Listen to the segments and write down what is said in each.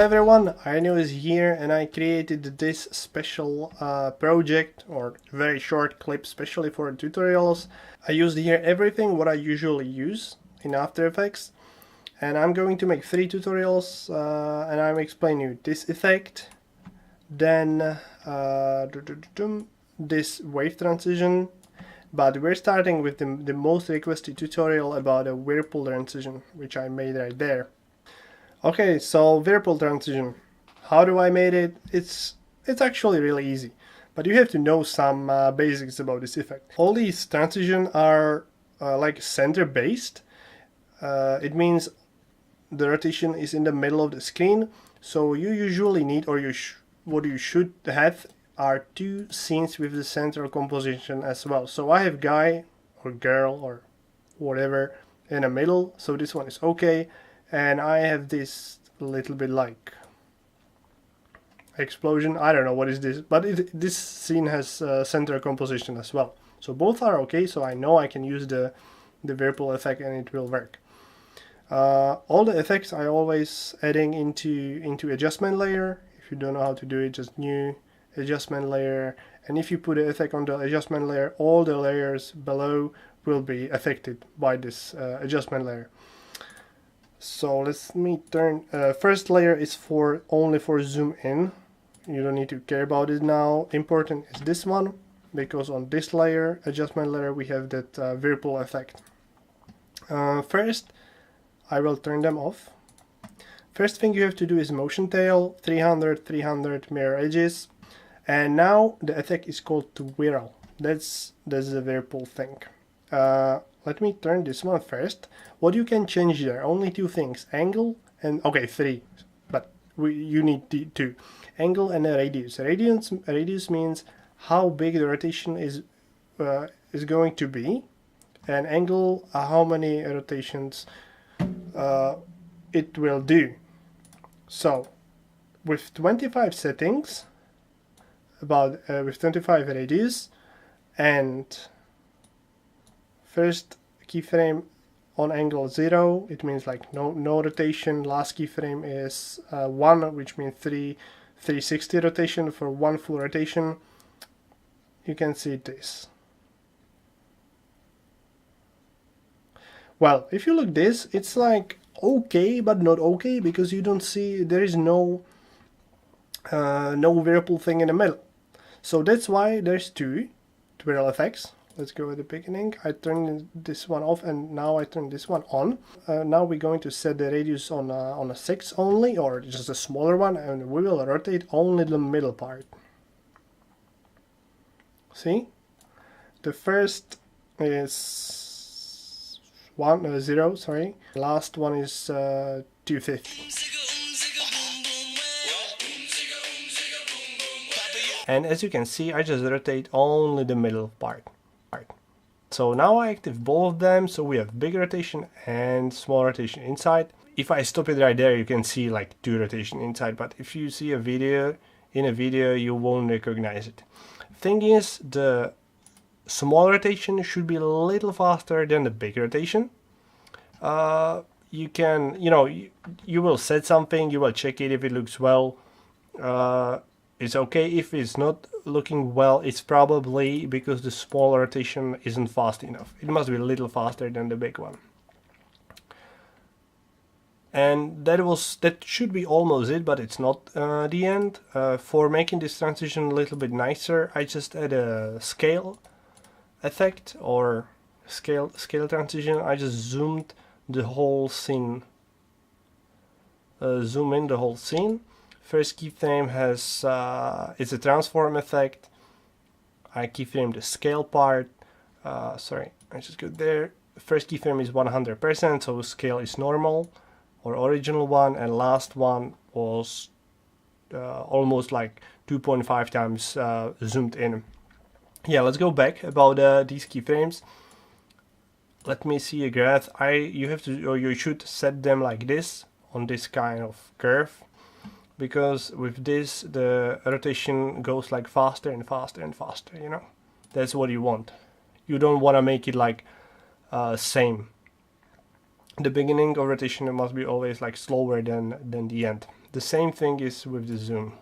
everyone, Ainio is here and I created this special project or very short clip specially for tutorials. I used here everything what I usually use in After Effects, and I'm going to make 3 tutorials and I'm explaining you this effect, then this wave transition, but we're starting with the most requested tutorial about a Whirlpool transition, which I made right there. Okay, so Whirlpool transition. How do I made it? It's actually really easy, but you have to know some basics about this effect. All these transitions are like center based. It means the rotation is in the middle of the screen. So you usually need, or what you should have, are 2 scenes with the central composition as well. So I have guy or girl or whatever in the middle. So this one is okay. And I have this little bit like explosion. I don't know what is this, but this scene has center composition as well. So both are okay. So I know I can use the Whirlpool effect and it will work. All the effects I always adding into adjustment layer. If you don't know how to do it, just new adjustment layer. And if you put an effect on the adjustment layer, all the layers below will be affected by this adjustment layer. So let me turn, first layer is only for zoom in. You don't need to care about it now. Important is this one, because on this layer, adjustment layer, we have that Whirlpool effect. First, I will turn them off. First thing you have to do is motion tail, 300, 300 mirror edges. And now the effect is called to whirl. That's the Whirlpool thing. Let me turn this one first. What you can change there, only 2 things, angle and, okay, 3, but you need 2. Angle and a radius. Radius means how big the rotation is going to be, and angle, how many rotations it will do. So with 25 settings, with 25 radius, and first keyframe on angle 0, it means like no rotation. Last keyframe is 1, which means 360 rotation for 1 full rotation. You can see this. Well, if you look this, it's like okay, but not okay, because you don't see, there is no Whirlpool thing in the middle. So that's why there's 2 twirl effects. Let's go at the beginning. I turn this one off and now I turn this one on. Now we're going to set the radius on a 6 only, or just a smaller one, and we will rotate only the middle part. See? The first is 0, sorry. Last one is 250. And as you can see, I just rotate only the middle part. So now I active both of them, so we have big rotation and small rotation inside. If I stop it right there, you can see like 2 rotation inside, but if you see a video, you won't recognize it. Thing is, the small rotation should be a little faster than the big rotation. You can, you will set something, you will check it if it looks well. It's okay. If it's not looking well, it's probably because the small rotation isn't fast enough. It must be a little faster than the big one. And that should be almost it, but it's not the end. For making this transition a little bit nicer, I just add a scale effect or scale transition. I just zoomed the whole scene. Zoom in the whole scene. First keyframe has it's a transform effect. I keyframe the scale part. Sorry, I just go there. First keyframe is 100%, so scale is normal or original one, and last one was almost like 2.5 times zoomed in. Yeah, let's go back about these keyframes. Let me see a graph. You should set them like this on this kind of curve, because with this the rotation goes like faster and faster and faster, That's what you want. You don't want to make it like same. The beginning of rotation must be always like slower than the end. The same thing is with the zoom.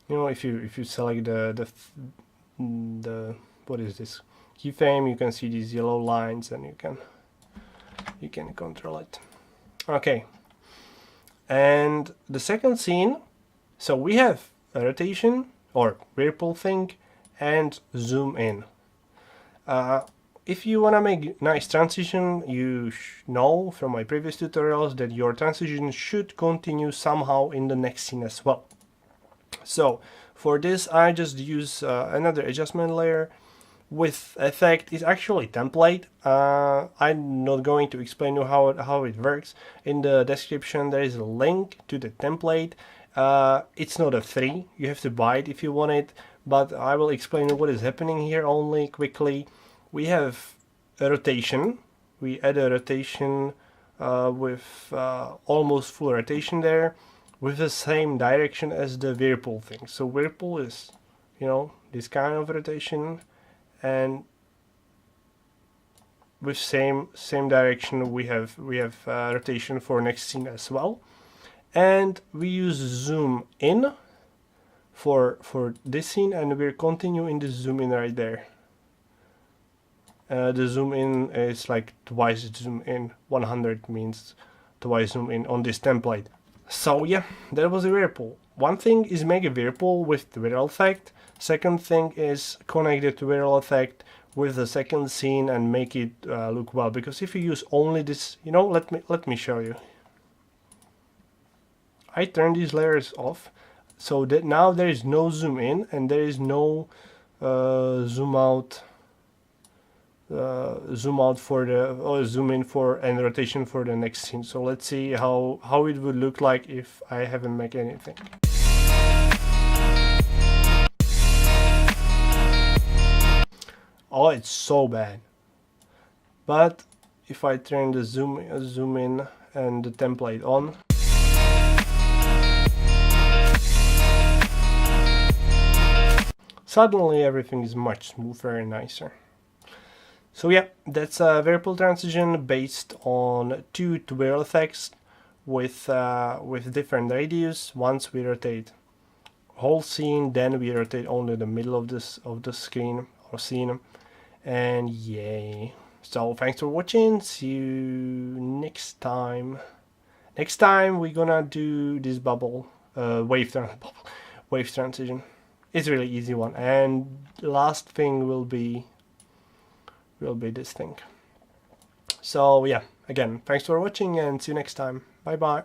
You know, if you select the what is this keyframe, you can see these yellow lines, and you can control it. Okay, and the second scene, so we have a rotation or whirlpool thing and zoom in. If you want to make nice transition, you know from my previous tutorials that your transition should continue somehow in the next scene as well. So for this I just use another adjustment layer with effect. Is actually template. I'm not going to explain you how it works. In the description there is a link to the template. It's not a free, you have to buy it if you want it, but I will explain what is happening here only quickly. We have a rotation, we add a rotation with almost full rotation there, with the same direction as the whirlpool thing. So whirlpool is, you know, this kind of rotation, and with same direction we have rotation for next scene as well. And we use zoom in for this scene, and we're continuing the zoom in right there. The zoom in is like twice zoom in. 100 means twice zoom in on this template. So yeah, that was a whirlpool. One thing is make a whirlpool with the whirl effect. Second thing is connect the whirl effect with the second scene and make it look well. Because if you use only this, you know, let me show you. I turn these layers off, so that now there is no zoom in and there is no zoom out for the, or zoom in for and rotation for the next scene. So let's see how it would look like if I haven't made anything. Oh, it's so bad. But if I turn the zoom in and the template on, suddenly everything is much smoother and nicer. So yeah, that's a whirlpool transition based on two twirl effects with different radius. Once we rotate whole scene, then we rotate only the middle of the screen or scene, and yay. So thanks for watching. See you next time. Next time we're gonna do this bubble wave transition. It's a really easy one, and the last thing will be this thing. So yeah, again, thanks for watching and see you next time. Bye bye.